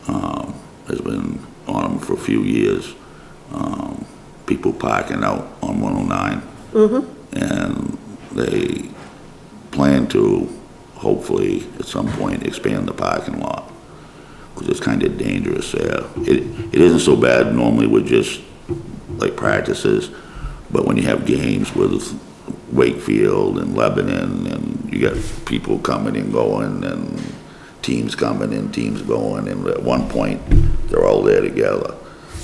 has been on him for a few years. People parking out on 109. And they plan to, hopefully, at some point, expand the parking lot, because it's kind of dangerous there. It isn't so bad normally with just, like, practices, but when you have games with Wakefield and Lebanon, and you got people coming and going, and teams coming and teams going, and at one point, they're all there together,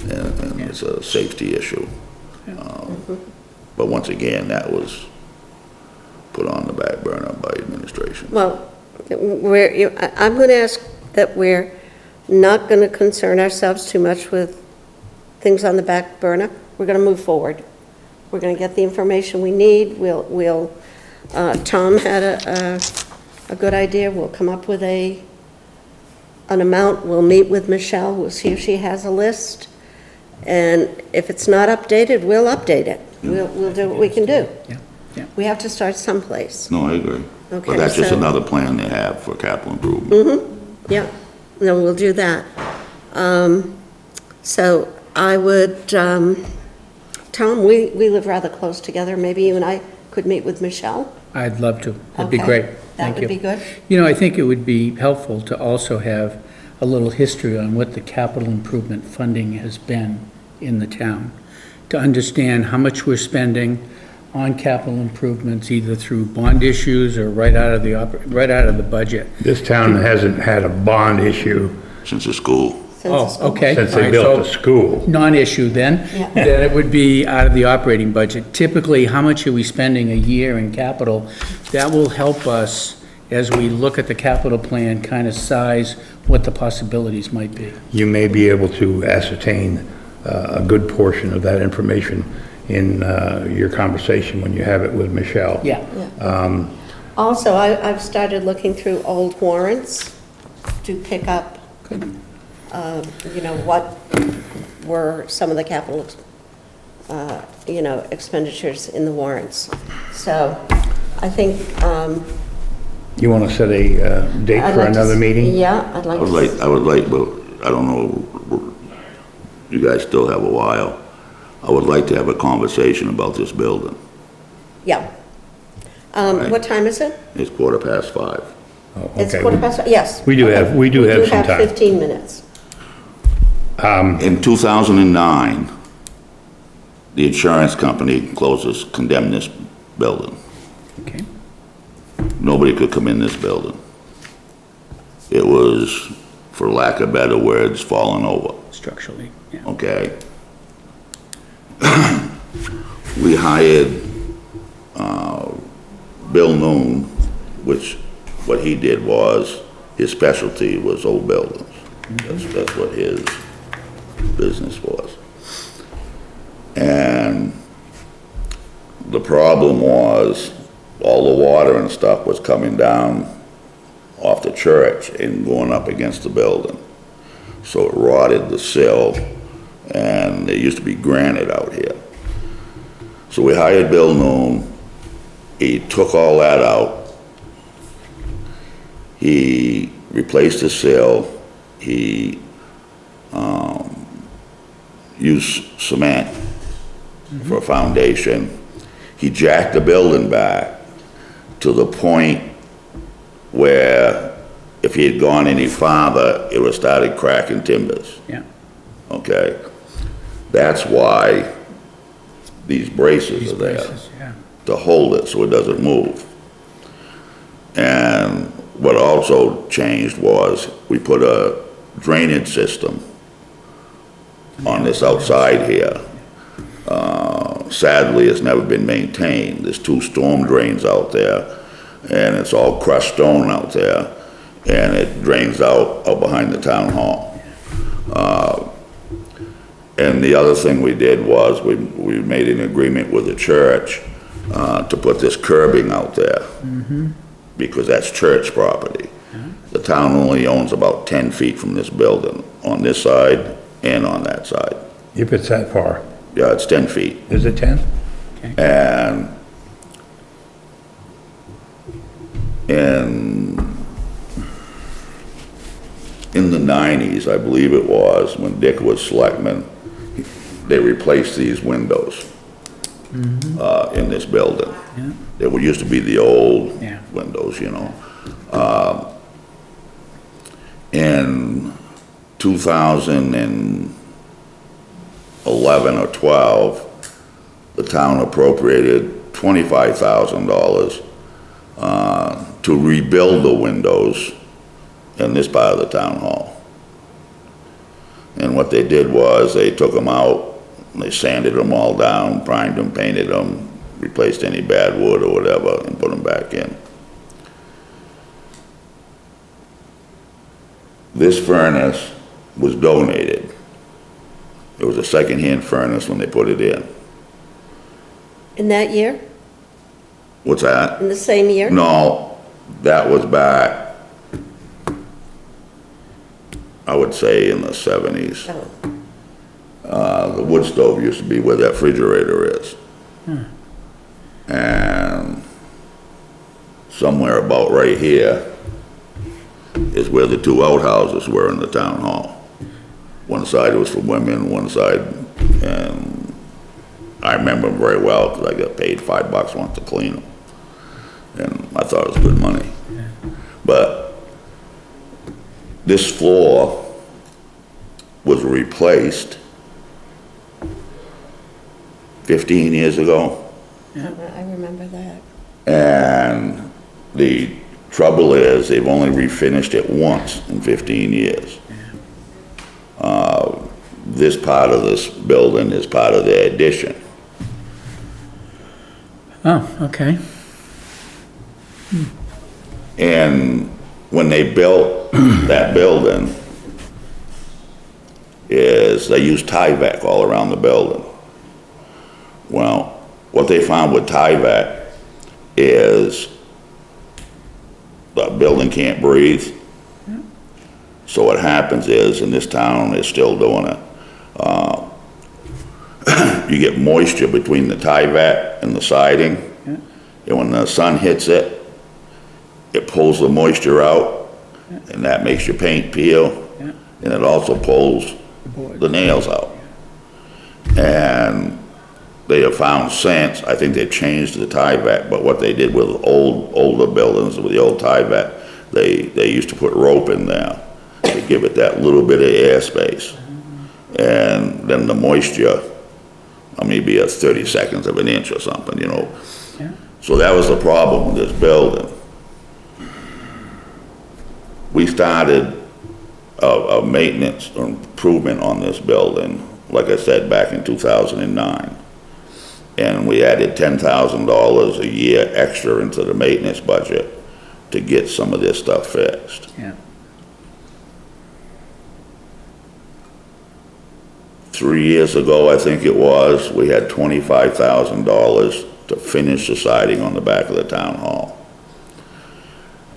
and it's a safety issue. But once again, that was put on the back burner by administration. Well, I'm going to ask that we're not going to concern ourselves too much with things on the back burner. We're going to move forward. We're going to get the information we need. Tom had a good idea. We'll come up with an amount. We'll meet with Michelle. We'll see if she has a list. And if it's not updated, we'll update it. We'll do what we can do. Yeah. We have to start someplace. No, I agree. Okay, But that's just so- another plan they have for capital improvement. Yeah, no, we'll do that. So I would, Tom, we live rather close together. Maybe you and I could meet with Michelle? I'd love to. That'd be Okay. great. That Thank would be you. good? I think it would be helpful to also have a little history on what the capital improvement funding has been in the town, to understand how much we're spending on capital improvements, either through bond issues or right out of the budget. This town hasn't had a bond issue Since the school. Since the Oh, school- okay. since All they right, built the so school. non-issue then? Yeah. Then it would be out of the operating budget. Typically, how much are we spending a year in capital? That will help us, as we look at the capital plan, kind of size what the possibilities might be. You may be able to ascertain a good portion of that information in your conversation when you have it with Michelle. Yeah. Also, I've started looking through old warrants to pick up, what were some of the capital, expenditures in the warrants. So I think, You want to set a date I'd for like to another meeting? Yeah, I'd like to. I would like, but I don't know, you guys still have a while. I would like to have a conversation about this building. Yeah. Right. What time is it? It's 5:15. Oh, It's okay. 5:15, yes. We do have- Okay. we do have some time. 15 minutes. In 2009, the insurance company condemned this building. Okay. Nobody could come in this building. It was, for lack of better words, falling over, Structurally, yeah. okay? We hired, Bill Noon, which, what he did was, his specialty was old buildings. That's what his business was. And the problem was, all the water and stuff was coming down off the church and going up against the building. So it rotted the sill, and there used to be granite out here. So we hired Bill Noon. He took all that out. He replaced the sill. He used cement for a foundation. He jacked the building back to the point where if he had gone any farther, it would have started cracking timbers, Yeah. okay? That's why these braces These are there, places, yeah. to hold it so it doesn't move. And what also changed was we put a drainage system on this outside here. Sadly, it's never been maintained. There's 2 storm drains out there, and it's all crushed stone out there, and it drains out behind the town hall. And the other thing we did was we made an agreement with the church to put this curbing out there, because that's church property. The town only owns about 10 feet from this building, on this side and on that side. If it's that far. Yeah, it's 10 feet. Is it 10? And in the 90s, I believe it was, when Dick was selectman, they replaced these windows in this building. Yeah. They used to be the old Yeah. windows, you know. In 2011 or 12, the town appropriated $25,000 to rebuild the windows in this part of the town hall. And what they did was they took them out, and they sanded them all down, primed them, painted them, replaced any bad wood or whatever, and put them back in. This furnace was donated. It was a second-hand furnace when they put it in. In that year? What's that? In the same year? No, that was back, I would say, in the 70s. Oh. The wood stove used to be where that refrigerator is. And somewhere about right here is where the 2 outhouses were in the town hall. One side was for women, one side, and I remember them very well because I got paid $5 once to clean them. And I thought it was good money. But this floor was replaced 15 years ago. I remember that. And the trouble is, they've only refinished it once in 15 years. This part of this building is part of their addition. Oh, okay. And when they built that building, they used Tyvek all around the building. Well, what they found with Tyvek is the building can't breathe. So what happens is, in this town, they're still doing it, you get moisture between the Tyvek and the siding, and when the sun hits it, it pulls the moisture out, and that makes your paint peel, and it also pulls the nails out. And they have found since, I think they changed the Tyvek, but what they did with older buildings, with the old Tyvek, they used to put rope in there to give it that little bit of airspace. And then the moisture, maybe a 30 seconds of an inch or something, you know. So that was the problem with this building. We started a maintenance or improvement on this building, like I said, back in 2009. And we added $10,000 a year extra into the maintenance budget to get some of this stuff fixed. Yeah. 3 years ago, I think it was, we had $25,000 to finish the siding on the back of the town hall.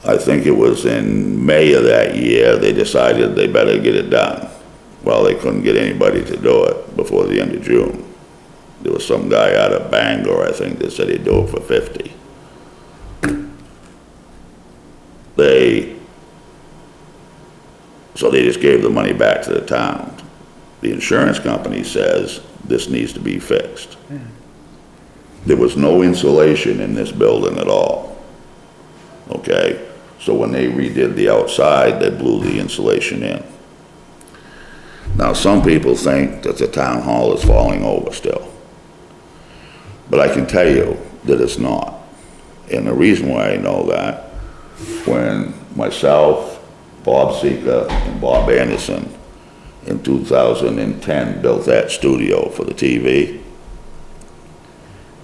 I think it was in May of that year, they decided they better get it done. Well, they couldn't get anybody to do it before the end of June. There was some guy out of Bangor, I think, that said he'd do it for 50. So they just gave the money back to the town. The insurance company says this needs to be fixed. There was no insulation in this building at all. Okay? So when they redid the outside, they blew the insulation in. Now, some people think that the town hall is falling over still. But I can tell you that it's not. And the reason why I know that, when myself, Bob Sika, and Bob Anderson in 2010 built that studio for the TV,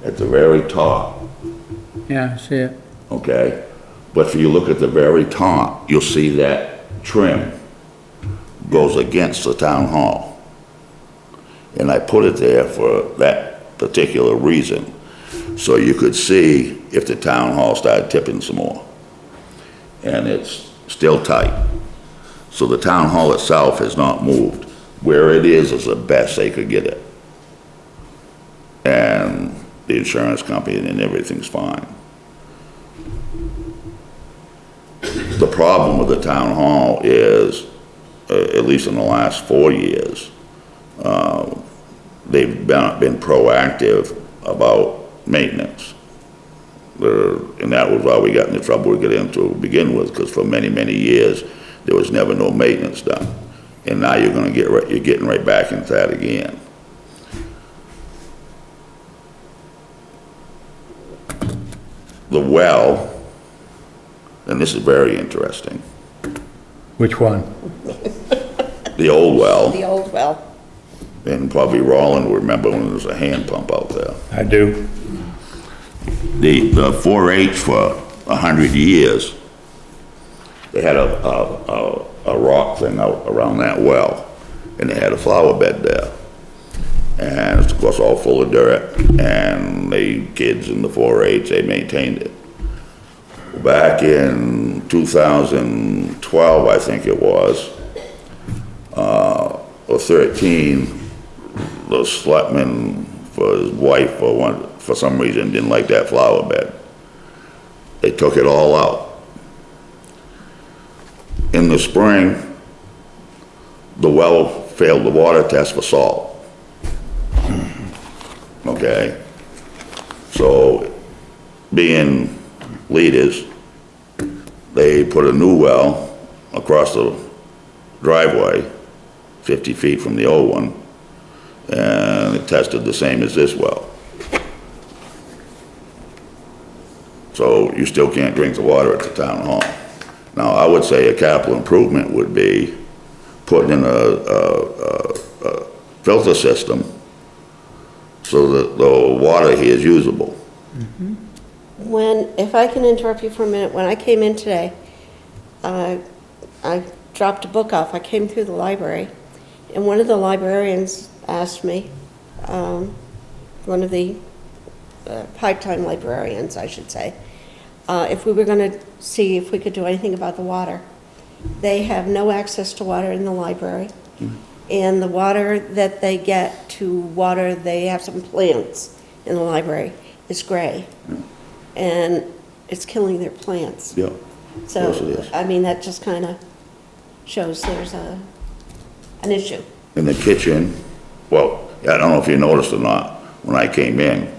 at the very top, Yeah, I see it. okay? But if you look at the very top, you'll see that trim goes against the town hall. And I put it there for that particular reason, so you could see if the town hall started tipping some more. And it's still tight. So the town hall itself has not moved. Where it is the best they could get it. And the insurance company and everything's fine. The problem with the town hall is, at least in the last 4 years, they've been proactive about maintenance. And that was why we got in the trouble we got into to begin with, because for many, many years, there was never no maintenance done. And now you're getting right back into that again. The well, and this is very interesting, Which one? the old well, The old well. and probably Roland will remember when there was a hand pump out there. I do. The 4-H for 100 years, they had a rock thing out around that well, and they had a flower bed there. And it's of course all full of dirt, and the kids in the 4-H, they maintained it. Back in 2012, I think it was, or 13, the selectman for his wife, for some reason, didn't like that flower bed. They took it all out. In the spring, the well failed the water test for salt. Okay? So, being leaders, they put a new well across the driveway, 50 feet from the old one, and it tested the same as this well. So you still can't drink the water at the town hall. Now, I would say a capital improvement would be putting in a filter system so that the water here is usable. If I can interrupt you for a minute, when I came in today, I dropped a book off. I came through the library, and one of the librarians asked me, one of the part-time librarians, I should say, if we were going to see if we could do anything about the water. They have no access to water in the library, and the water that they get to water, they have some plants in the library, is gray. And it's killing their plants. Yeah, of course it is. So, I mean, that just kind of shows there's an issue. In the kitchen, well, I don't know if you noticed or not, when I came in,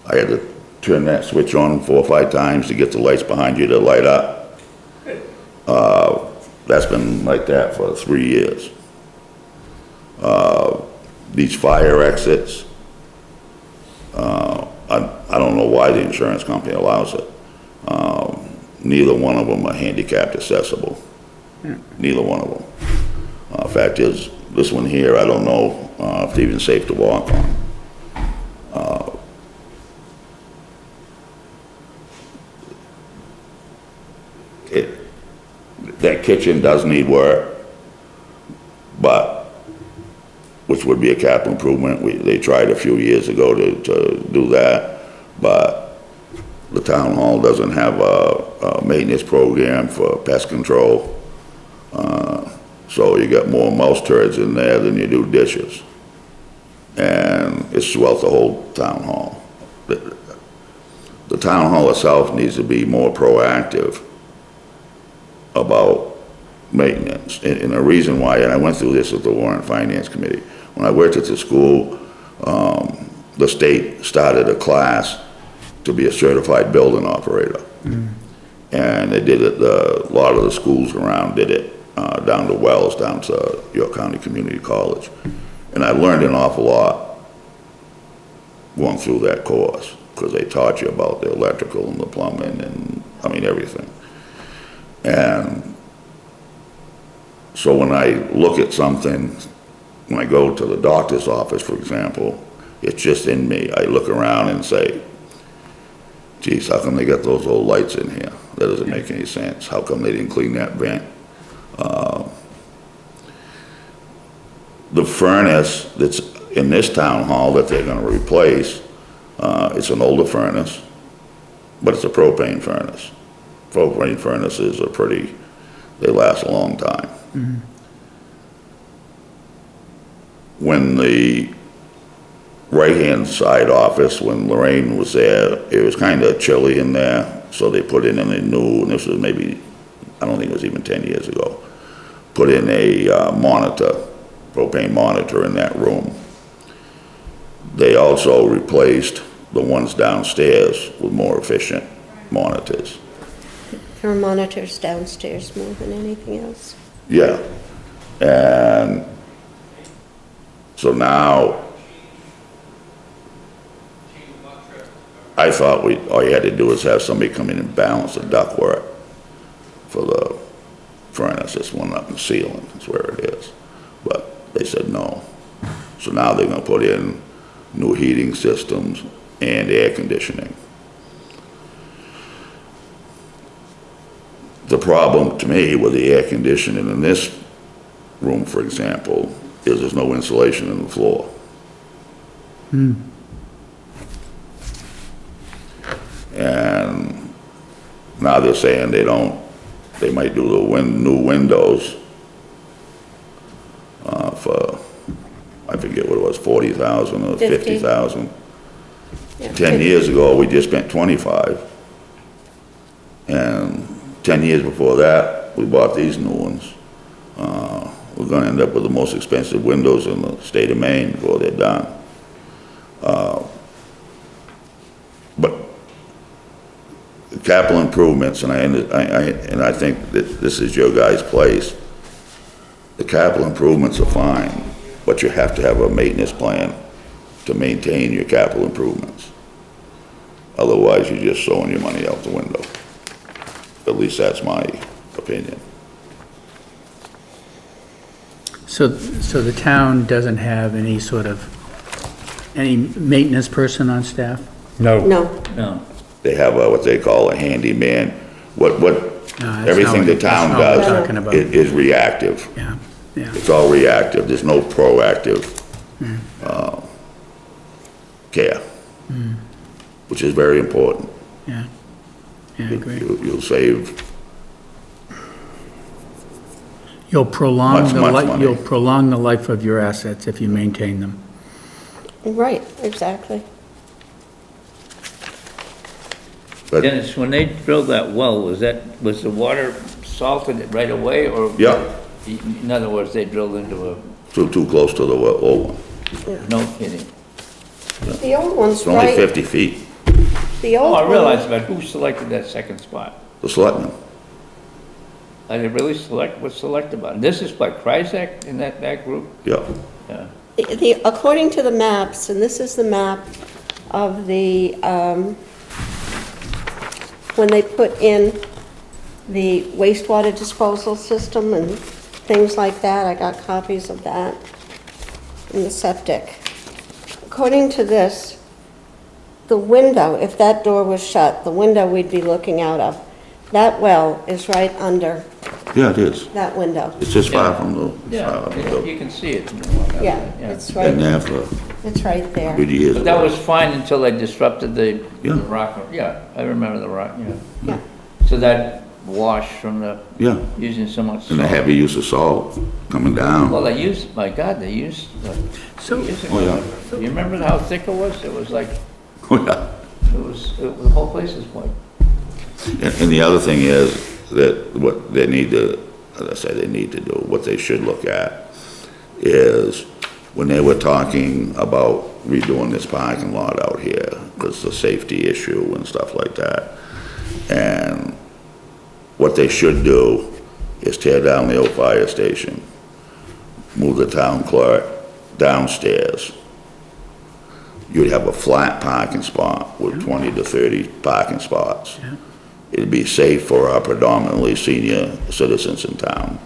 I had to turn that switch on 4 or 5 times to get the lights behind you to light up. That's been like that for 3 years. These fire exits, I don't know why the insurance company allows it. Neither one of them are handicapped accessible. Neither one of them. Fact is, this one here, I don't know if it's even safe to walk on. That kitchen does need work, but, which would be a capital improvement. They tried a few years ago to do that, but the town hall doesn't have a maintenance program for pest control. So you got more mouse turds in there than you do dishes. And it's throughout the whole town hall. The town hall itself needs to be more proactive about maintenance. And the reason why, and I went through this with the Warrant Finance Committee, when I worked at the school, the state started a class to be a certified building operator. And they did it, a lot of the schools around did it, down to Wells, down to York County Community College. And I learned an awful lot going through that course, because they taught you about the electrical and the plumbing and, I mean, everything. And so when I look at something, when I go to the doctor's office, for example, it's just in me. I look around and say, geez, how come they got those old lights in here? That doesn't make any sense. How come they didn't clean that vent? The furnace that's in this town hall that they're gonna replace, it's an older furnace, but it's a propane furnace. Propane furnaces are pretty, they last a long time. When the right-hand side office, when Lorraine was there, it was kind of chilly in there, so they put in a new, and this was maybe, I don't think it was even 10 years ago, put in a monitor, propane monitor in that room. They also replaced the ones downstairs with more efficient monitors. There are monitors downstairs more than anything else. Yeah, and so now, I thought all you had to do is have somebody come in and balance the ductwork for the furnace. This one up in the ceiling, that's where it is. But they said no. So now they're gonna put in new heating systems and air conditioning. The problem to me with the air conditioning in this room, for example, is there's no insulation in the floor. And now they're saying they might do the new windows for, I forget what it was, 40,000 or 50. 50,000. Yeah, 10 years ago, we just spent 25. And 10 years before that, we bought these new ones. We're gonna end up with the most expensive windows in the state of Maine before they're done. But the capital improvements, and I think that this is your guys' place, the capital improvements are fine, but you have to have a maintenance plan to maintain your capital improvements. Otherwise, you're just throwing your money out the window. At least that's my opinion. So the town doesn't have any any maintenance person on staff? No. No, No. They have what they call a handyman. What that's everything the not town what we're does talking about. is reactive. Yeah, yeah. It's all reactive. There's no proactive care, which is very important. Yeah, yeah, I agree. You'll save You'll prolong Much the money. you'll prolong the life of your assets if you maintain them. right, exactly. But Dennis, when they drilled that well, was the water salted right away, or? Yeah. In other words, they drilled into too close to the old one. no kidding. The old one's It's only right, 50 feet. the Oh, old I one. realize, but who selected that second spot? The selectmen. I didn't really select, what's selected about? And this is what, Kryzak in that group? Yeah. Yeah. According to the maps, and this is the map of the when they put in the wastewater disposal system and things like that. I got copies of that in the septic. According to this, the window, if that door was shut, the window we'd be looking out of, that well is right under Yeah, it is. that window. It's just far from the, Yeah, you can see it. Yeah, it's been right, there for it's right there. good years. But that was fine until they disrupted the Yeah. rock, yeah, I remember the rock, yeah. Yeah. So that wash from the, Yeah, using so much and the salt. heavy use of salt coming down. Well, they used, my God, they used, So- years Oh, ago. yeah. You remember how thick it was? It was like, Oh, yeah. the whole place was white. And the other thing is that what they need to, as I say, they need to do, what they should look at is when they were talking about redoing this parking lot out here, there's a safety issue and stuff like that. And what they should do is tear down the old fire station, move the town clerk downstairs. You'd have a flat parking spot with 20 to 30 parking spots. It'd be safe for our predominantly senior citizens in town.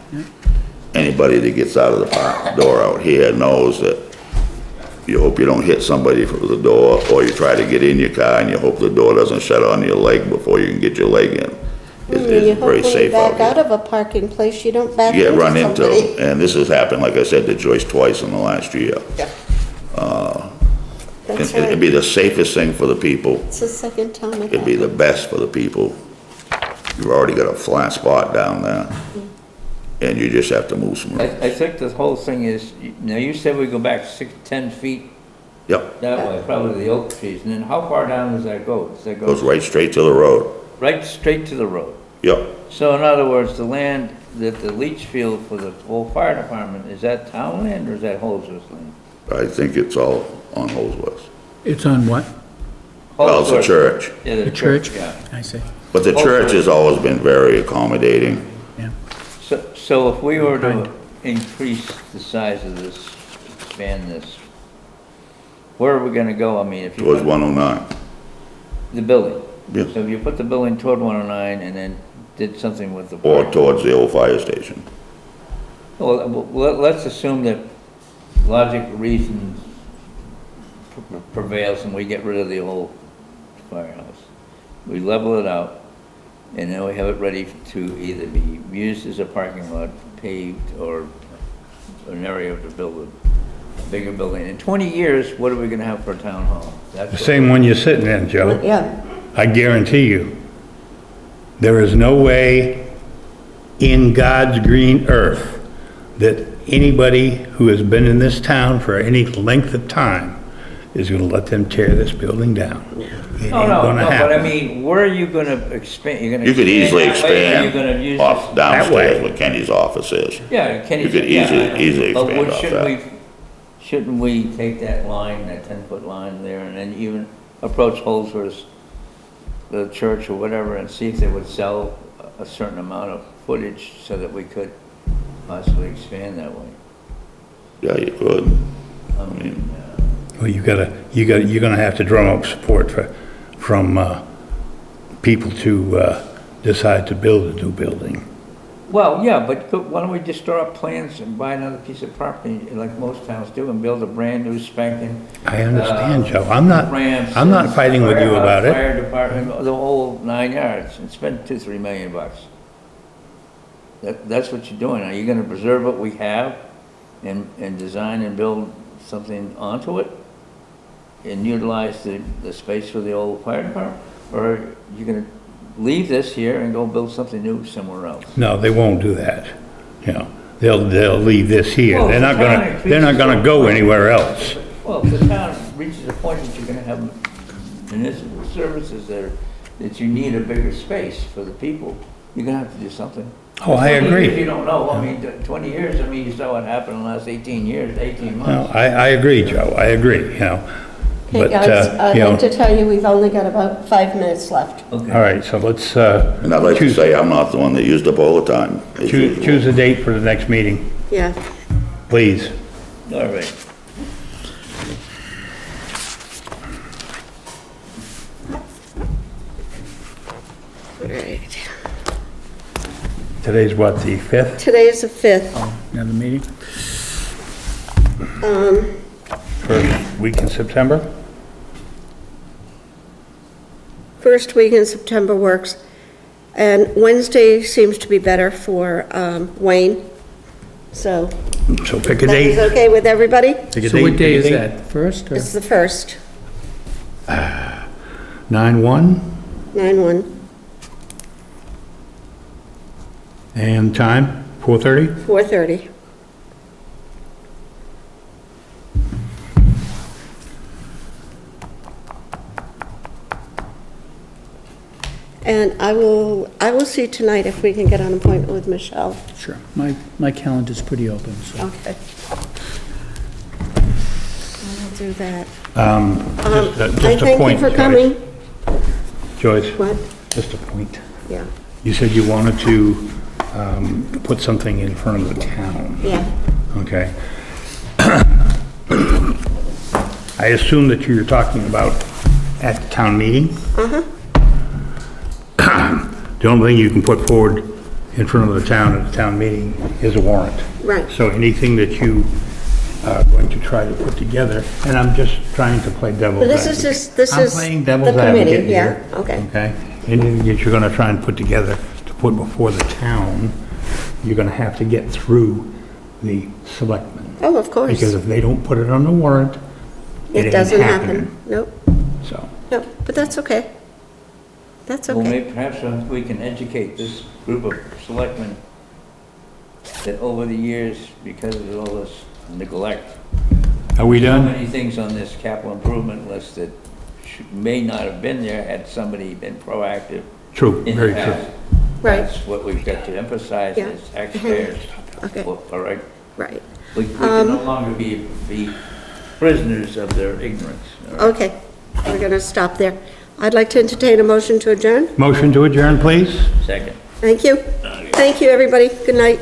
Anybody that gets out of the park door out here knows that you hope you don't hit somebody through the door, or you try to get in your car and you hope the door doesn't shut on your leg before you can get your leg in. You It's hope very when you safe back out out of a parking place, you don't back here. into Yeah, run into, somebody. and this has happened, like I said, to Joyce twice in the last year. That's It'd right. be the safest thing for the people. It's the second time it It'd be happened. the best for the people. You've already got a flat spot down there, and you just have to move some. I think the whole thing is, now you said we go back 10 feet Yep, that way, probably the oak trees, and then how far down does that go? Does that goes go right straight to the road. right straight to the road? Yep, So in other words, the land that the leach field for the whole fire department, is that town land or is that Holsworth land? I think it's all on Holsworth. It's on what? Well, it's a Holsworth. church, Yeah, the The church? yeah. I see, but the church has always been very accommodating. yeah. So if we were to increase the size of this, expand this, where are we gonna go? I mean, if you Towards put 109. the building. Yes. So if you put the building toward 109 and then did something with the. Or towards the old fire station. Well, let's assume that logic, reason prevails and we get rid of the old firehouse. We level it out, and then we have it ready to either be used as a parking lot, paved, or an area to build a bigger building. In 20 years, what are we gonna have for a town hall? That's The what- same one you're sitting in, Joe. Yeah, I guarantee you, there is no way in God's green earth that anybody who has been in this town for any length of time is gonna let them tear this building down. It ain't No, gonna but I happen. mean, where are you gonna expand? You're gonna You could easily that way, or you're gonna expand use off this- That way. downstairs where Kenny's office is. Yeah, Kenny. You could yeah, easily but expand off shouldn't that. shouldn't we take that line, that 10-foot line there, and then even approach Holsworth, the church or whatever, and see if they would sell a certain amount of footage so that we could possibly expand that way? Yeah, you could. I mean, Well, you're gonna have to drum up support from people to decide to build a new building. well, yeah, but why don't we just draw up plans and buy another piece of property, like most towns do, and build a brand-new spanking. I understand, Joe. I'm not ramps and fighting with you firehouse, about it. Fire department, the whole 9 yards, and spend $2-3 million bucks. That's what you're doing. Are you gonna preserve what we have and design and build something onto it? And utilize the space for the old fire department? Or are you gonna leave this here and go build something new somewhere else? No, they won't do that. You know, they'll leave this here. Well, They're not the town gonna increases go their- anywhere else. Well, if the town reaches a point that you're gonna have municipal services that you need a bigger space for the people, you're gonna have to do something. Oh, I 20 agree. years, you don't know, I mean, 20 years, I mean, you saw what happened in the last 18 years, 18 No, months. I agree, Joe. I agree, you know. okay, But, guys, I'd you know, like to tell you, we've only got about 5 minutes left. Okay. all right, so let's, And I'd like to say I'm not the one that used up all the time. as usual. choose a date for the next meeting, Yeah, please. All right. right. Today's what, the 5th? Today is the 5th. Another meeting? First week in September? First week in September works. And Wednesday seems to be better for Wayne. So So pick a that is date. okay with everybody? Pick a So what date, day pick a is date. that? First or? It's the 1st, 9/1, 9/1. and time, 4:30? 4:30. And I will see tonight if we can get an appointment with Michelle. Sure. My calendar's pretty open, so. Okay. I'll do that. Just I a thank you point, for Joyce. coming. Joyce, What? just a point. Yeah, You said you wanted to put something in front of the town, yeah. okay? I assume that you're talking about at the town meeting? The only thing you can put forward in front of the town at the town meeting is a warrant. Right. So anything that you are going to try to put together, and I'm just trying to play devil's But advocate. this I'm is playing the devil's committee, advocate here. yeah, okay. Okay? Anything that you're gonna try and put together to put before the town, you're gonna have to get through the selectmen. Oh, of course. Because if they don't put it on the warrant, it It ain't doesn't happening. happen. Nope, So, nope, but that's okay. That's Well, okay. maybe perhaps we can educate this group of selectmen that over the years, because of all this neglect, are we so done? many things on this capital improvement list that may not have been there had somebody been proactive True, in the very true. past. Right. That's what we've got to emphasize Yeah. as taxpayers. Okay. Well, all right? Right, We can no longer be prisoners of their ignorance. all right? okay. We're gonna stop there. I'd like to entertain a motion to adjourn. Motion to adjourn, please? Second. Thank you. Thank you, everybody. Good night.